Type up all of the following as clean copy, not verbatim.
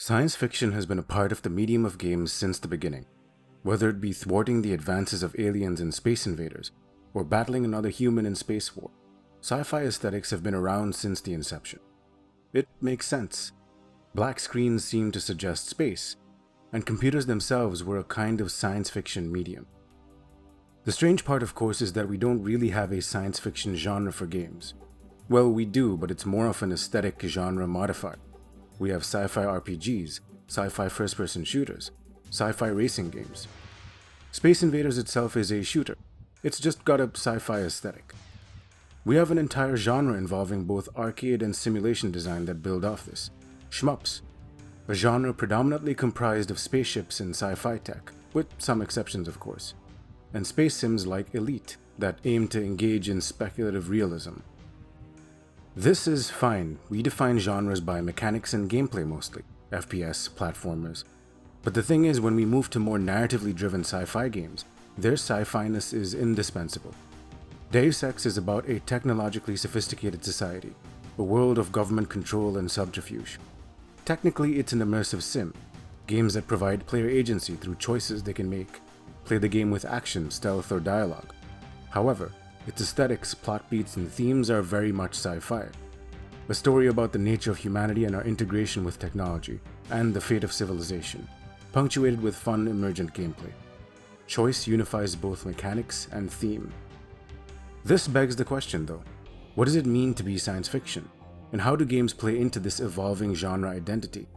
Science fiction has been a part of the medium of games since the beginning, whether it be thwarting the advances of aliens and space invaders, or battling another human in space war. Sci-fi aesthetics have been around since the inception. It makes sense. Black screens seem to suggest space, and computers themselves were a kind of science fiction medium. The strange part, of course, is that we don't really have a science fiction genre for games. Well, we do, but it's more of an aesthetic genre modifier. We have sci-fi RPGs, sci-fi first-person shooters, sci-fi racing games. Space Invaders itself is a shooter. It's just got a sci-fi aesthetic. We have an entire genre involving both arcade and simulation design that build off this. Shmups, a genre predominantly comprised of spaceships and sci-fi tech, with some exceptions of course, and space sims like Elite that aim to engage in speculative realism. This is fine. We define genres by mechanics and gameplay mostly, FPS, platformers. But the thing is, when we move to more narratively driven sci-fi games, their sci-fi-ness is indispensable. Deus Ex is about a technologically sophisticated society, a world of government control and subterfuge. Technically, it's an immersive sim, games that provide player agency through choices they can make, play the game with action, stealth, or dialogue. However, its aesthetics, plot beats, and themes are very much sci-fi. A story about the nature of humanity and our integration with technology, and the fate of civilization, punctuated with fun, emergent gameplay. Choice unifies both mechanics and theme. This begs the question though, what does it mean to be science fiction? And how do games play into this evolving genre identity?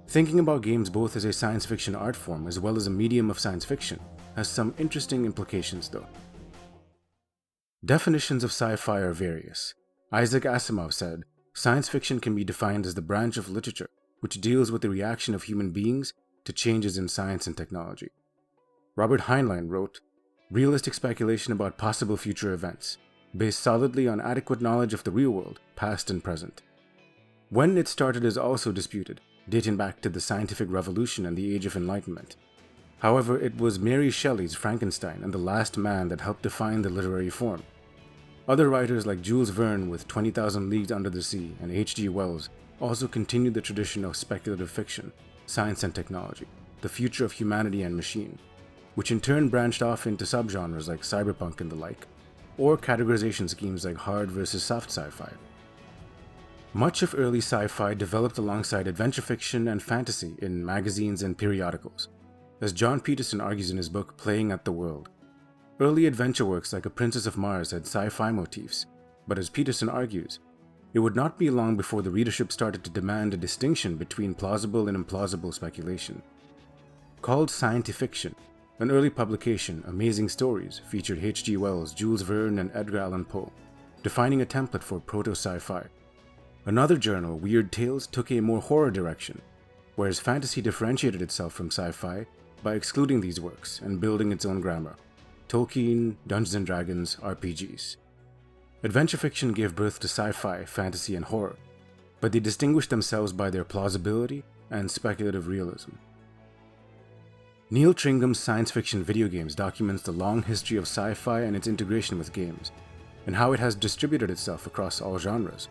Thinking about games both as a science fiction art form as well as a medium of science fiction has some interesting implications though. Definitions of sci-fi are various. Isaac Asimov said, "Science fiction can be defined as the branch of literature which deals with the reaction of human beings to changes in science and technology." Robert Heinlein wrote, "Realistic speculation about possible future events, based solidly on adequate knowledge of the real world, past and present." When it started is also disputed, dating back to the scientific revolution and the Age of Enlightenment. However, it was Mary Shelley's Frankenstein and The Last Man that helped define the literary form. Other writers like Jules Verne with 20,000 Leagues Under the Sea and H.G. Wells also continued the tradition of speculative fiction, science and technology, the future of humanity and machine, which in turn branched off into subgenres like cyberpunk and the like, or categorization schemes like hard versus soft sci-fi. Much of early sci-fi developed alongside adventure fiction and fantasy in magazines and periodicals, as Jon Peterson argues in his book Playing at the World. Early adventure works like A Princess of Mars had sci-fi motifs, but as Peterson argues, it would not be long before the readership started to demand a distinction between plausible and implausible speculation. Called scientifiction, an early publication, Amazing Stories, featured H.G. Wells, Jules Verne, and Edgar Allan Poe, defining a template for proto-sci-fi. Another journal, Weird Tales, took a more horror direction, whereas fantasy differentiated itself from sci-fi by excluding these works and building its own grammar. Tolkien, Dungeons & Dragons, RPGs. Adventure fiction gave birth to sci-fi, fantasy, and horror, but they distinguished themselves by their plausibility and speculative realism. Neil Tringham's science fiction video games documents the long history of sci-fi and its integration with games, and how it has distributed itself across all genres,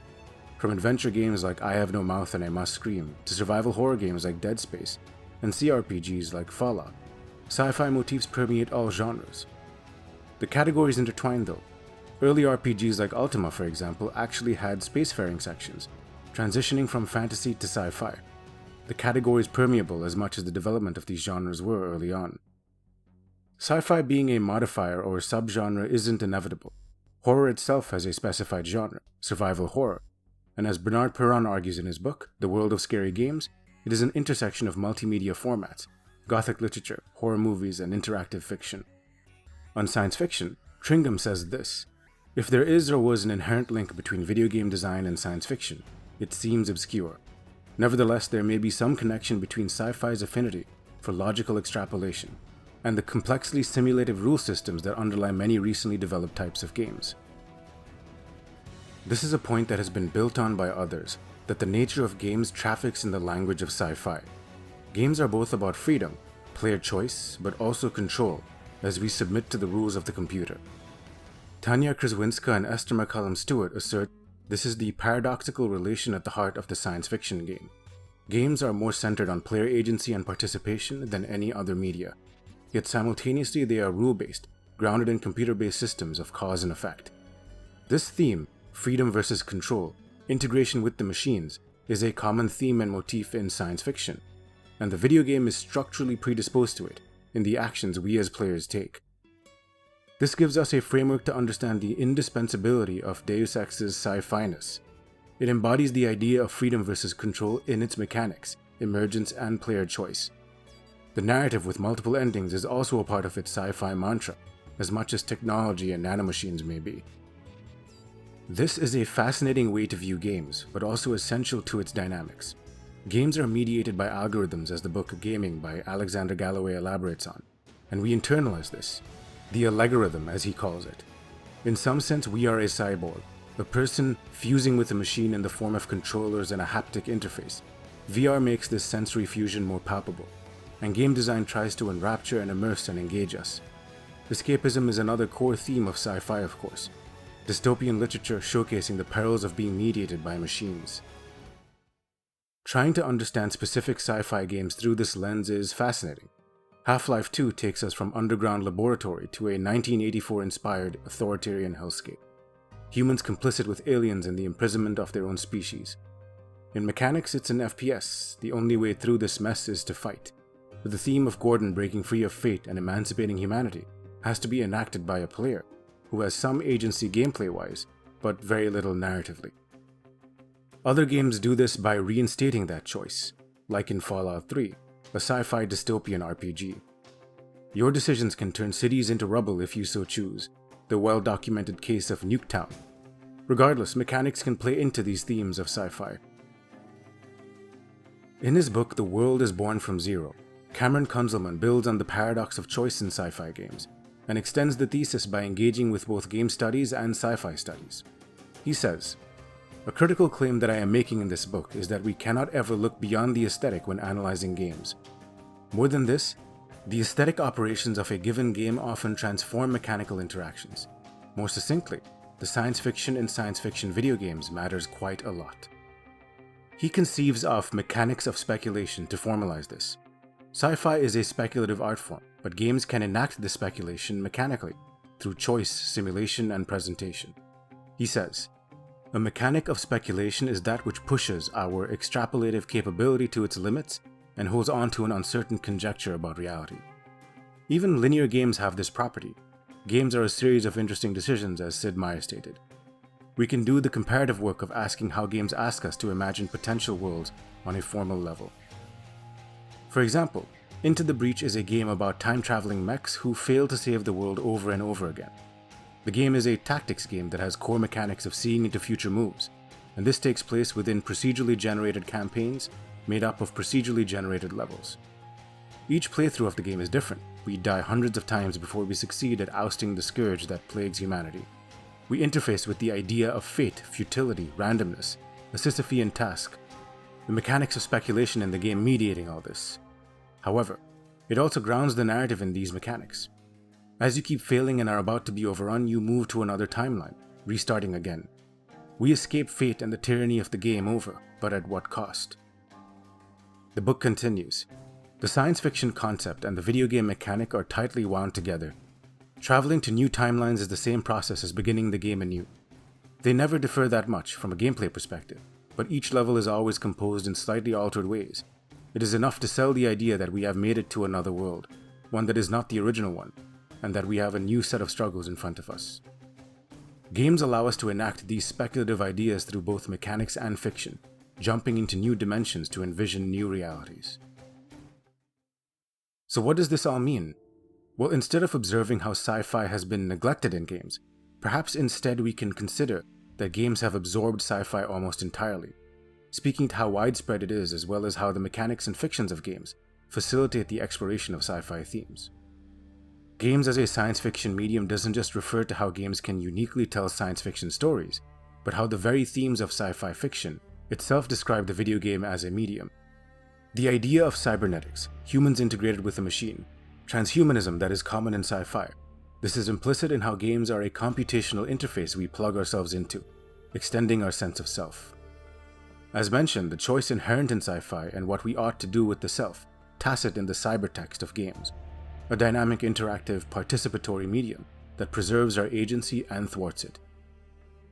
from adventure games like I Have No Mouth and I Must Scream, to survival horror games like Dead Space, and CRPGs like Fallout. Sci-fi motifs permeate all genres. The categories intertwine though. Early RPGs like Ultima, for example, actually had spacefaring sections, transitioning from fantasy to sci-fi. The category is permeable as much as the development of these genres were early on. Sci-fi being a modifier or subgenre isn't inevitable. Horror itself has a specified genre, survival horror, and as Bernard Perron argues in his book, The World of Scary Games, it is an intersection of multimedia formats, gothic literature, horror movies, and interactive fiction. On science fiction, Tringham says this: "If there is or was an inherent link between video game design and science fiction, it seems obscure. Nevertheless, there may be some connection between sci-fi's affinity for logical extrapolation and the complexly simulative rule systems that underlie many recently developed types of games." This is a point that has been built on by others, that the nature of games traffics in the language of sci-fi. Games are both about freedom, player choice, but also control, as we submit to the rules of the computer. Tanya Krzywinska and Esther McCullum Stewart assert this is the paradoxical relation at the heart of the science fiction game. Games are more centered on player agency and participation than any other media, yet simultaneously they are rule-based, grounded in computer-based systems of cause and effect. This theme, freedom versus control, integration with the machines, is a common theme and motif in science fiction, and the video game is structurally predisposed to it in the actions we as players take. This gives us a framework to understand the indispensability of Deus Ex's sci-fi-ness. It embodies the idea of freedom versus control in its mechanics, emergence, and player choice. The narrative with multiple endings is also a part of its sci-fi mantra, as much as technology and nanomachines may be. This is a fascinating way to view games, but also essential to its dynamics. Games are mediated by algorithms, as the book Gaming by Alexander Galloway elaborates on, and we internalize this, the algorithm as he calls it. In some sense, we are a cyborg, a person fusing with a machine in the form of controllers and a haptic interface. VR makes this sensory fusion more palpable, and game design tries to enrapture and immerse and engage us. Escapism is another core theme of sci-fi, of course, dystopian literature showcasing the perils of being mediated by machines. Trying to understand specific sci-fi games through this lens is fascinating. Half-Life 2 takes us from underground laboratory to a 1984-inspired authoritarian hellscape. Humans complicit with aliens in the imprisonment of their own species. In mechanics, it's an FPS. The only way through this mess is to fight. But the theme of Gordon breaking free of fate and emancipating humanity has to be enacted by a player, who has some agency gameplay-wise, but very little narratively. Other games do this by reinstating that choice, like in Fallout 3, a sci-fi dystopian RPG. Your decisions can turn cities into rubble if you so choose, the well-documented case of Nuketown. Regardless, mechanics can play into these themes of sci-fi. In his book The World is Born from Zero, Cameron Kunzelman builds on the paradox of choice in sci-fi games, and extends the thesis by engaging with both game studies and sci-fi studies. He says, "A critical claim that I am making in this book is that we cannot ever look beyond the aesthetic when analyzing games. More than this, the aesthetic operations of a given game often transform mechanical interactions. More succinctly, the science fiction in science fiction video games matters quite a lot." He conceives of mechanics of speculation to formalize this. Sci-fi is a speculative art form, but games can enact this speculation mechanically, through choice, simulation, and presentation. He says, "A mechanic of speculation is that which pushes our extrapolative capability to its limits and holds on to an uncertain conjecture about reality. Even linear games have this property. Games are a series of interesting decisions, as Sid Meier stated. We can do the comparative work of asking how games ask us to imagine potential worlds on a formal level. For example, Into the Breach is a game about time-traveling mechs who fail to save the world over and over again. The game is a tactics game that has core mechanics of seeing into future moves, and this takes place within procedurally generated campaigns made up of procedurally generated levels. Each playthrough of the game is different. We die hundreds of times before we succeed at ousting the scourge that plagues humanity. We interface with the idea of fate, futility, randomness, a Sisyphean task, the mechanics of speculation in the game mediating all this. However, it also grounds the narrative in these mechanics. As you keep failing and are about to be overrun, you move to another timeline, restarting again. We escape fate and the tyranny of the game over, but at what cost? The book continues. The science fiction concept and the video game mechanic are tightly wound together. Traveling to new timelines is the same process as beginning the game anew. They never differ that much from a gameplay perspective, but each level is always composed in slightly altered ways. It is enough to sell the idea that we have made it to another world, one that is not the original one, and that we have a new set of struggles in front of us. Games allow us to enact these speculative ideas through both mechanics and fiction, jumping into new dimensions to envision new realities. So what does this all mean? Well, instead of observing how sci-fi has been neglected in games, perhaps instead we can consider that games have absorbed sci-fi almost entirely, speaking to how widespread it is as well as how the mechanics and fictions of games facilitate the exploration of sci-fi themes. Games as a science fiction medium doesn't just refer to how games can uniquely tell science fiction stories, but how the very themes of sci-fi fiction itself describe the video game as a medium. The idea of cybernetics, humans integrated with a machine, transhumanism that is common in sci-fi. This is implicit in how games are a computational interface we plug ourselves into, extending our sense of self. As mentioned, the choice inherent in sci-fi and what we ought to do with the self, tacit in the cybertext of games, a dynamic, interactive, participatory medium that preserves our agency and thwarts it.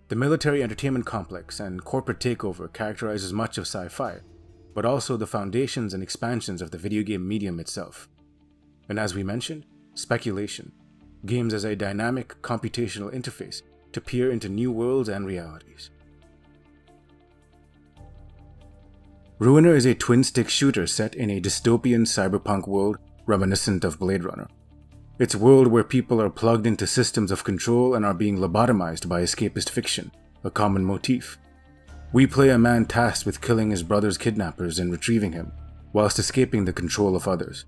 The military entertainment complex and corporate takeover characterizes much of sci-fi, but also the foundations and expansions of the video game medium itself. And as we mentioned, speculation, games as a dynamic computational interface to peer into new worlds and realities. Ruiner is a twin-stick shooter set in a dystopian cyberpunk world reminiscent of Blade Runner. It's a world where people are plugged into systems of control and are being lobotomized by escapist fiction, a common motif. We play a man tasked with killing his brother's kidnappers and retrieving him, whilst escaping the control of others.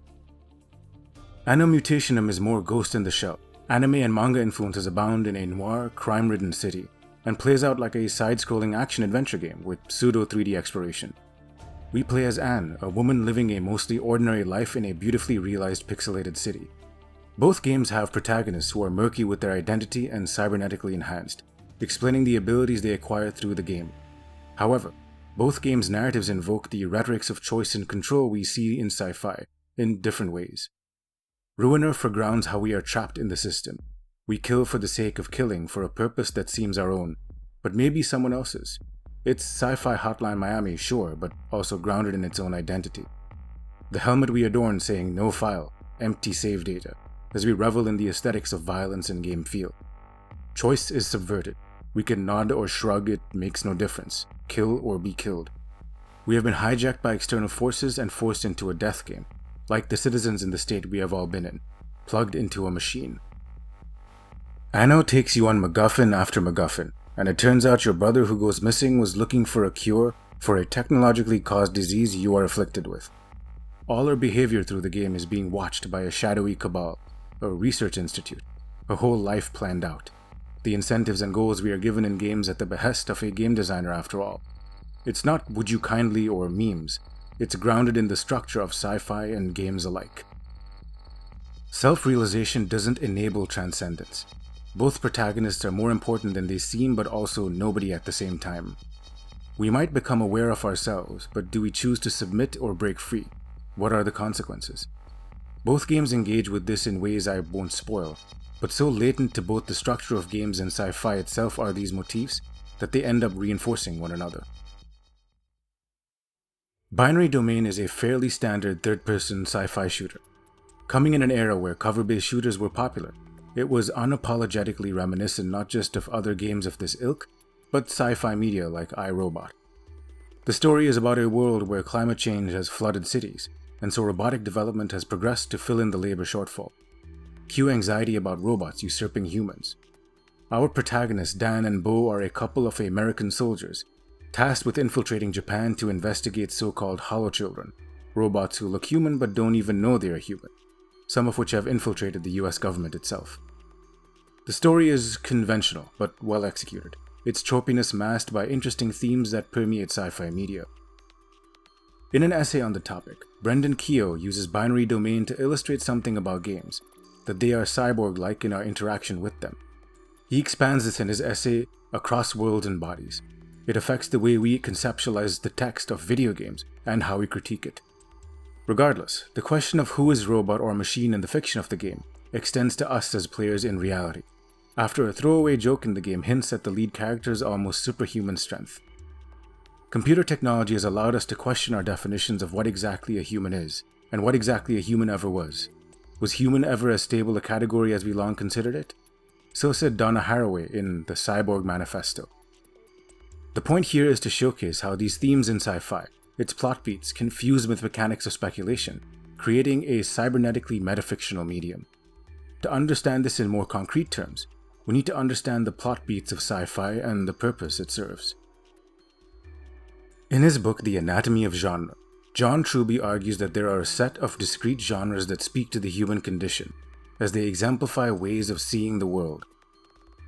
Anno Mutationem is more Ghost in the Shell. Anime and manga influences abound in a noir, crime-ridden city, and plays out like a side-scrolling action-adventure game with pseudo-3D exploration. We play as Anne, a woman living a mostly ordinary life in a beautifully realized pixelated city. Both games have protagonists who are murky with their identity and cybernetically enhanced, explaining the abilities they acquire through the game. However, both games' narratives invoke the rhetorics of choice and control we see in sci-fi, in different ways. Ruiner foregrounds how we are trapped in the system. We kill for the sake of killing for a purpose that seems our own, but maybe someone else's. It's sci-fi Hotline Miami, sure, but also grounded in its own identity. The helmet we adorn saying no file, empty save data, as we revel in the aesthetics of violence and game feel. Choice is subverted. We can nod or shrug, it makes no difference. Kill or be killed. We have been hijacked by external forces and forced into a death game, like the citizens in the state we have all been in, plugged into a machine. Anno takes you on MacGuffin after MacGuffin, and it turns out your brother who goes missing was looking for a cure for a technologically caused disease you are afflicted with. All our behavior through the game is being watched by a shadowy cabal, a research institute, a whole life planned out. The incentives and goals we are given in games at the behest of a game designer after all. It's not would you kindly or memes, it's grounded in the structure of sci-fi and games alike. Self-realization doesn't enable transcendence. Both protagonists are more important than they seem, but also nobody at the same time. We might become aware of ourselves, but do we choose to submit or break free? What are the consequences? Both games engage with this in ways I won't spoil, but so latent to both the structure of games and sci-fi itself are these motifs that they end up reinforcing one another. Binary Domain is a fairly standard third-person sci-fi shooter. Coming in an era where cover-based shooters were popular, it was unapologetically reminiscent not just of other games of this ilk, but sci-fi media like iRobot. The story is about a world where climate change has flooded cities, and so robotic development has progressed to fill in the labor shortfall. Cue anxiety about robots usurping humans. Our protagonists Dan and Bo are a couple of American soldiers, tasked with infiltrating Japan to investigate so-called holochildren, robots who look human but don't even know they are human, some of which have infiltrated the US government itself. The story is conventional, but well executed, its tropiness masked by interesting themes that permeate sci-fi media. In an essay on the topic, Brendan Keogh uses Binary Domain to illustrate something about games, that they are cyborg-like in our interaction with them. He expands this in his essay, Across Worlds and Bodies. It affects the way we conceptualize the text of video games and how we critique it. Regardless, the question of who is robot or machine in the fiction of the game extends to us as players in reality, after a throwaway joke in the game hints at the lead character's almost superhuman strength. Computer technology has allowed us to question our definitions of what exactly a human is, and what exactly a human ever was. Was human ever as stable a category as we long considered it? So said Donna Harraway in the Cyborg manifesto. The point here is to showcase how these themes in sci-fi, its plot beats, can fuse with mechanics of speculation, creating a cybernetically metafictional medium. To understand this in more concrete terms, we need to understand the plot beats of sci-fi and the purpose it serves. In his book The Anatomy of Genre, Jon Truby argues that there are a set of discrete genres that speak to the human condition, as they exemplify ways of seeing the world.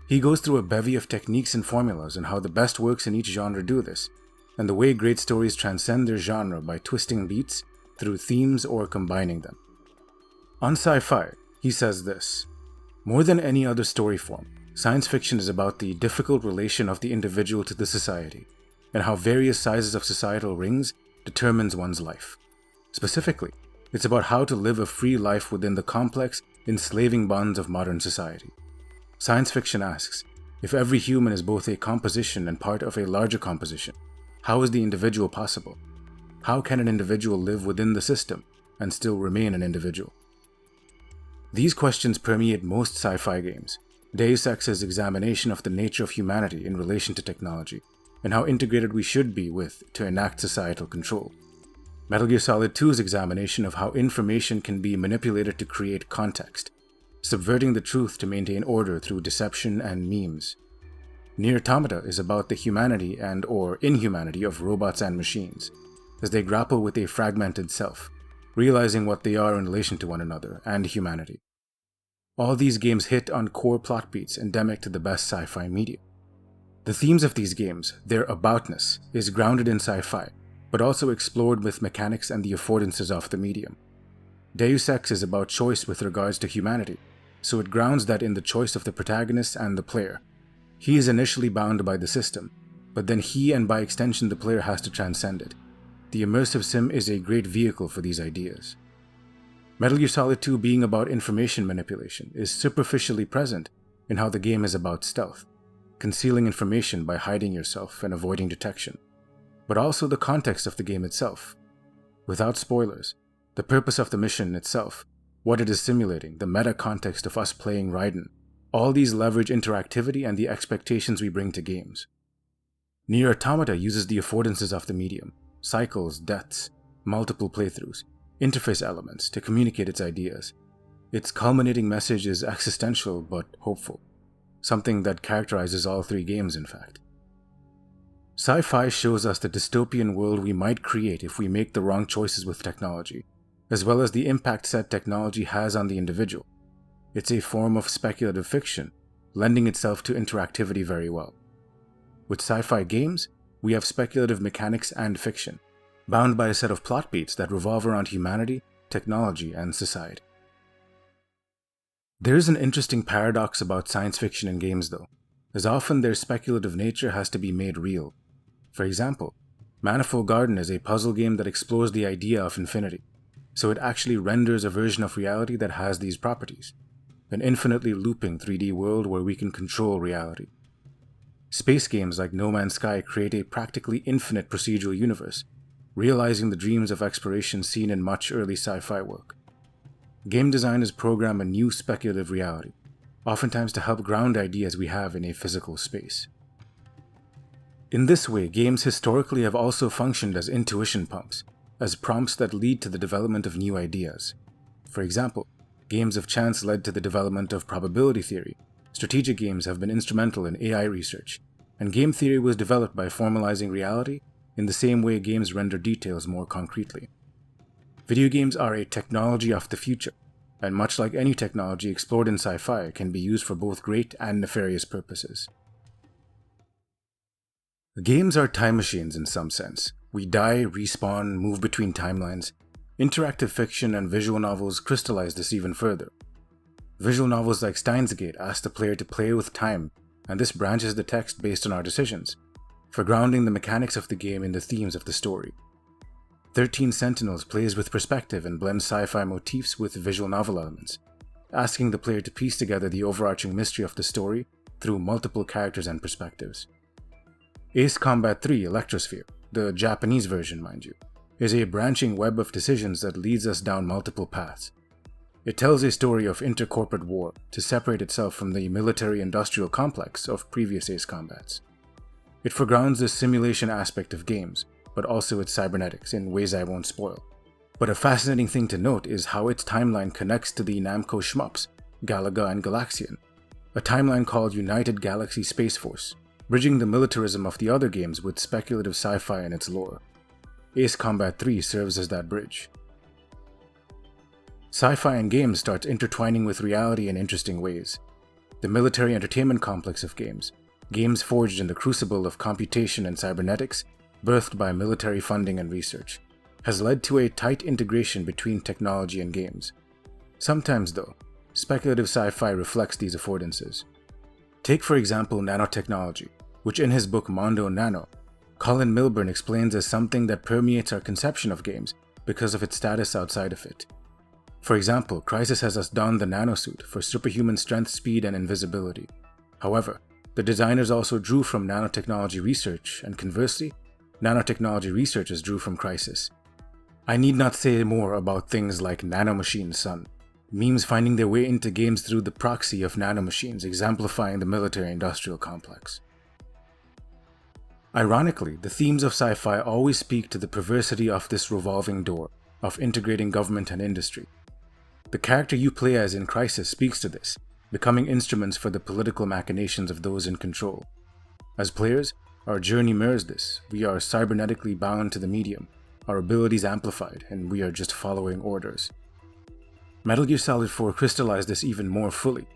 He goes through a bevy of techniques and formulas and how the best works in each genre do this, and the way great stories transcend their genre by twisting beats through themes or combining them. On sci-fi, he says this: more than any other story form, science fiction is about the difficult relation of the individual to the society, and how various sizes of societal rings determines one's life. Specifically, it's about how to live a free life within the complex, enslaving bonds of modern society. Science fiction asks, if every human is both a composition and part of a larger composition, how is the individual possible? How can an individual live within the system and still remain an individual? These questions permeate most sci-fi games. Deus Ex's examination of the nature of humanity in relation to technology, and how integrated we should be with to enact societal control. Metal Gear Solid 2's examination of how information can be manipulated to create context, subverting the truth to maintain order through deception and memes. Nier Automata is about the humanity and/or inhumanity of robots and machines, as they grapple with a fragmented self, realizing what they are in relation to one another and humanity. All these games hit on core plot beats endemic to the best sci-fi media. The themes of these games, their aboutness, is grounded in sci-fi, but also explored with mechanics and the affordances of the medium. Deus Ex is about choice with regards to humanity, so it grounds that in the choice of the protagonist and the player. He is initially bound by the system, but then he and by extension the player has to transcend it. The immersive sim is a great vehicle for these ideas. Metal Gear Solid 2 being about information manipulation is superficially present in how the game is about stealth, concealing information by hiding yourself and avoiding detection, but also the context of the game itself. Without spoilers, the purpose of the mission itself, what it is simulating, the meta context of us playing Raiden, all these leverage interactivity and the expectations we bring to games. Nier Automata uses the affordances of the medium, cycles, deaths, multiple playthroughs, interface elements to communicate its ideas. Its culminating message is existential but hopeful, something that characterizes all three games in fact. Sci-fi shows us the dystopian world we might create if we make the wrong choices with technology, as well as the impact said technology has on the individual. It's a form of speculative fiction, lending itself to interactivity very well. With sci-fi games, we have speculative mechanics and fiction, bound by a set of plot beats that revolve around humanity, technology, and society. There is an interesting paradox about science fiction in games though, as often their speculative nature has to be made real. For example, Manifold Garden is a puzzle game that explores the idea of infinity, so it actually renders a version of reality that has these properties, an infinitely looping 3D world where we can control reality. Space games like No Man's Sky create a practically infinite procedural universe, realizing the dreams of exploration seen in much early sci-fi work. Game designers program a new speculative reality, oftentimes to help ground ideas we have in a physical space. In this way, games historically have also functioned as intuition pumps, as prompts that lead to the development of new ideas. For example, games of chance led to the development of probability theory, strategic games have been instrumental in AI research, and game theory was developed by formalizing reality in the same way games render details more concretely. Video games are a technology of the future, and much like any technology explored in sci-fi, can be used for both great and nefarious purposes. Games are time machines in some sense. We die, respawn, move between timelines. Interactive fiction and visual novels crystallize this even further. Visual novels like Steins Gate ask the player to play with time, and this branches the text based on our decisions, for grounding the mechanics of the game in the themes of the story. 13 Sentinels plays with perspective and blends sci-fi motifs with visual novel elements, asking the player to piece together the overarching mystery of the story through multiple characters and perspectives. Ace Combat 3 Electrosphere, the Japanese version mind you, is a branching web of decisions that leads us down multiple paths. It tells a story of intercorporate war to separate itself from the military-industrial complex of previous Ace Combats. It foregrounds the simulation aspect of games, but also its cybernetics in ways I won't spoil. But a fascinating thing to note is how its timeline connects to the Namco shmups, Galaga and Galaxian, a timeline called United Galaxy Space Force, bridging the militarism of the other games with speculative sci-fi in its lore. Ace Combat 3 serves as that bridge. Sci-fi in games starts intertwining with reality in interesting ways. The military entertainment complex of games, games forged in the crucible of computation and cybernetics, birthed by military funding and research, has led to a tight integration between technology and games. Sometimes, though, speculative sci-fi reflects these affordances. Take for example nanotechnology, which in his book Mondo, Nano Colin Milburne explains as something that permeates our conception of games because of its status outside of it. For example, Crysis has us don the nanosuit for superhuman strength, speed, and invisibility. However, the designers also drew from nanotechnology research, and conversely, nanotechnology researchers drew from Crysis. I need not say more about things like nanomachine sun, memes finding their way into games through the proxy of nanomachines, exemplifying the military-industrial complex. Ironically, the themes of sci-fi always speak to the perversity of this revolving door, of integrating government and industry. The character you play as in Crysis speaks to this, becoming instruments for the political machinations of those in control. As players, our journey mirrors this. We are cybernetically bound to the medium, our abilities amplified, and we are just following orders. Metal Gear Solid 4 crystallized this even more fully.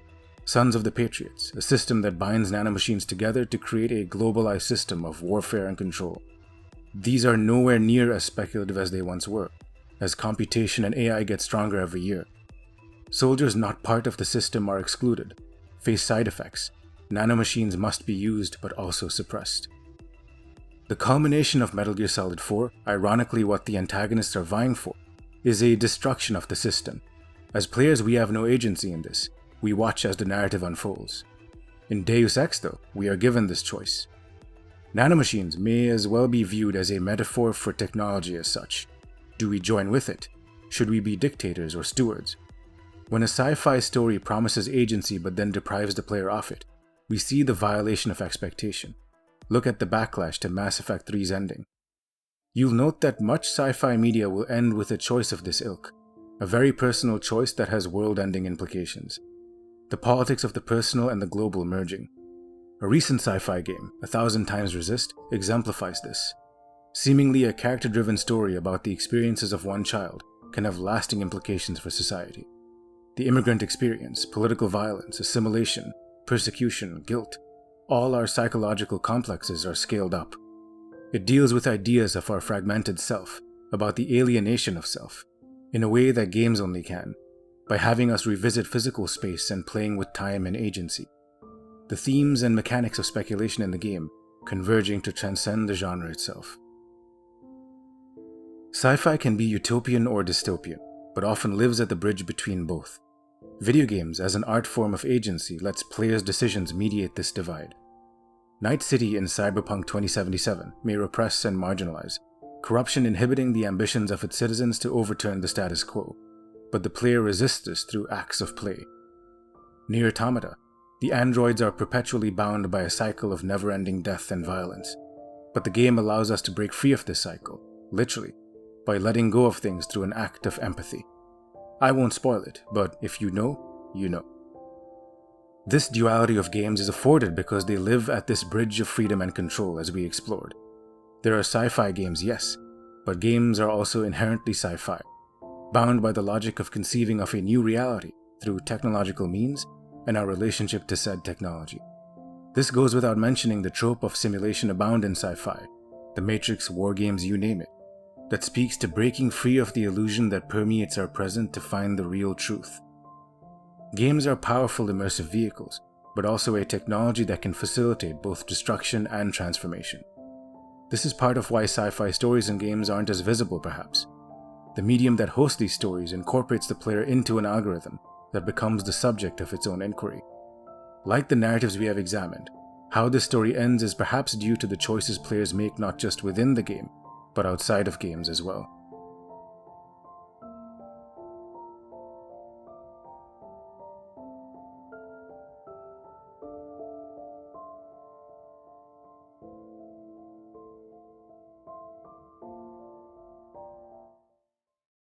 Sons of the Patriots, a system that binds nanomachines together to create a globalized system of warfare and control. These are nowhere near as speculative as they once were, as computation and AI get stronger every year. Soldiers not part of the system are excluded, face side effects. Nanomachines must be used but also suppressed. The culmination of Metal Gear Solid 4, ironically what the antagonists are vying for, is a destruction of the system. As players, we have no agency in this. We watch as the narrative unfolds. In Deus Ex, though, we are given this choice. Nanomachines may as well be viewed as a metaphor for technology as such. Do we join with it? Should we be dictators or stewards? When a sci-fi story promises agency but then deprives the player of it, we see the violation of expectation. Look at the backlash to Mass Effect 3's ending. You'll note that much sci-fi media will end with a choice of this ilk, a very personal choice that has world-ending implications. The politics of the personal and the global merging. A recent sci-fi game, 1000 Times Resist, exemplifies this. Seemingly a character-driven story about the experiences of one child can have lasting implications for society. The immigrant experience, political violence, assimilation, persecution, guilt, all our psychological complexes are scaled up. It deals with ideas of our fragmented self, about the alienation of self, in a way that games only can, by having us revisit physical space and playing with time and agency. The themes and mechanics of speculation in the game converging to transcend the genre itself. Sci-fi can be utopian or dystopian, but often lives at the bridge between both. Video games, as an art form of agency, lets players' decisions mediate this divide. Night City in Cyberpunk 2077 may repress and marginalize, corruption inhibiting the ambitions of its citizens to overturn the status quo, but the player resists this through acts of play. Nier Automata, the androids are perpetually bound by a cycle of never-ending death and violence, but the game allows us to break free of this cycle, literally, by letting go of things through an act of empathy. I won't spoil it, but if you know, you know. This duality of games is afforded because they live at this bridge of freedom and control as we explored. There are sci-fi games, yes, but games are also inherently sci-fi, bound by the logic of conceiving of a new reality through technological means and our relationship to said technology. This goes without mentioning the trope of simulation abound in sci-fi, the Matrix, war games, you name it, that speaks to breaking free of the illusion that permeates our present to find the real truth. Games are powerful immersive vehicles, but also a technology that can facilitate both destruction and transformation. This is part of why sci-fi stories and games aren't as visible, perhaps. The medium that hosts these stories incorporates the player into an algorithm that becomes the subject of its own inquiry. Like the narratives we have examined, how this story ends is perhaps due to the choices players make not just within the game, but outside of games as well.